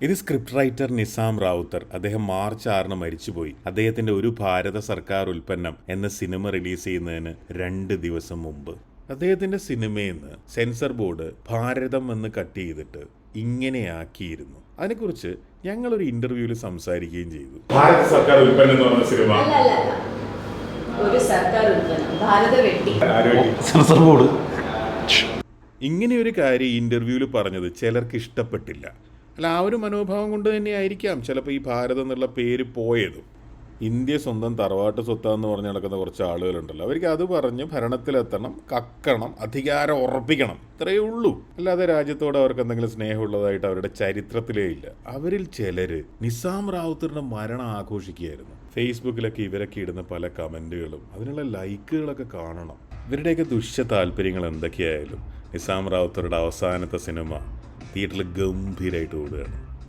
ഇത് script writer Nizam Rawther. അദ്ദേഹം March 6 മരിച്ചുപോയി. അദ്ദേഹത്തിന്റെ ഒരു ഭാരത സർക്കാർ ഉൽപ്പന്നം എന്ന സിനിമ റിലീസ് ചെയ്യുന്നതിന് 2 ദിവസം മുമ്പ് അദ്ദേഹത്തിന്റെ സിനിമയിൽ നിന്ന് സെൻസർ ബോർഡ് ഭാരതം എന്ന് കട്ട് ചെയ്തിട്ട് ഇങ്ങനെയാക്കിയിരുന്നു. അതിനെക്കുറിച്ച് ഞങ്ങളൊരു ഇന്റർവ്യൂവിൽ സംസാരിക്കുകയും ചെയ്തു. ഭാരത സർക്കാർ ഉൽപ്പന്നം എന്ന് പറഞ്ഞ സിനിമ ഒരു സർക്കാർ ഉൽപ്പന്നം ഭാരത വെട്ടി സെൻസർ ബോർഡ് ഇങ്ങനെയൊരു കാര്യം ഇന്റർവ്യൂവിൽ പറഞ്ഞത് ചിലർക്ക് ഇഷ്ടപ്പെട്ടില്ല. അല്ല, ആ ഒരു മനോഭാവം കൊണ്ട് തന്നെയായിരിക്കാം ചിലപ്പോൾ ഈ ഭാരതം എന്നുള്ള പേര് പോയതും. ഇന്ത്യ സ്വന്തം തറവാട്ട് സ്വത്താന്ന് പറഞ്ഞ് നടക്കുന്ന കുറച്ച് ആളുകളുണ്ടല്ലോ, അവർക്ക് അത് പറഞ്ഞ് ഭരണത്തിലെത്തണം, കക്കണം, അധികാരം ഉറപ്പിക്കണം, ഇത്രയേ ഉള്ളൂ. അല്ലാതെ രാജ്യത്തോട് അവർക്ക് എന്തെങ്കിലും സ്നേഹമുള്ളതായിട്ട് അവരുടെ ചരിത്രത്തിലേ ഇല്ല. അവരിൽ ചിലര് നിസാം റാവുത്തറിന്റെ മരണം ആഘോഷിക്കുകയായിരുന്നു. ഫേസ്ബുക്കിലൊക്കെ ഇവരൊക്കെ ഇടുന്ന പല കമന്റുകളും അതിനുള്ള ലൈക്കുകളൊക്കെ കാണണം. ഇവരുടെയൊക്കെ ദുഷ്യ താല്പര്യങ്ങൾ എന്തൊക്കെയായാലും നിസാം റാവുത്തറുടെ അവസാനത്തെ സിനിമ തിയേറ്ററിൽ ഗംഭീരമായിട്ട് ഓടുകയാണ്.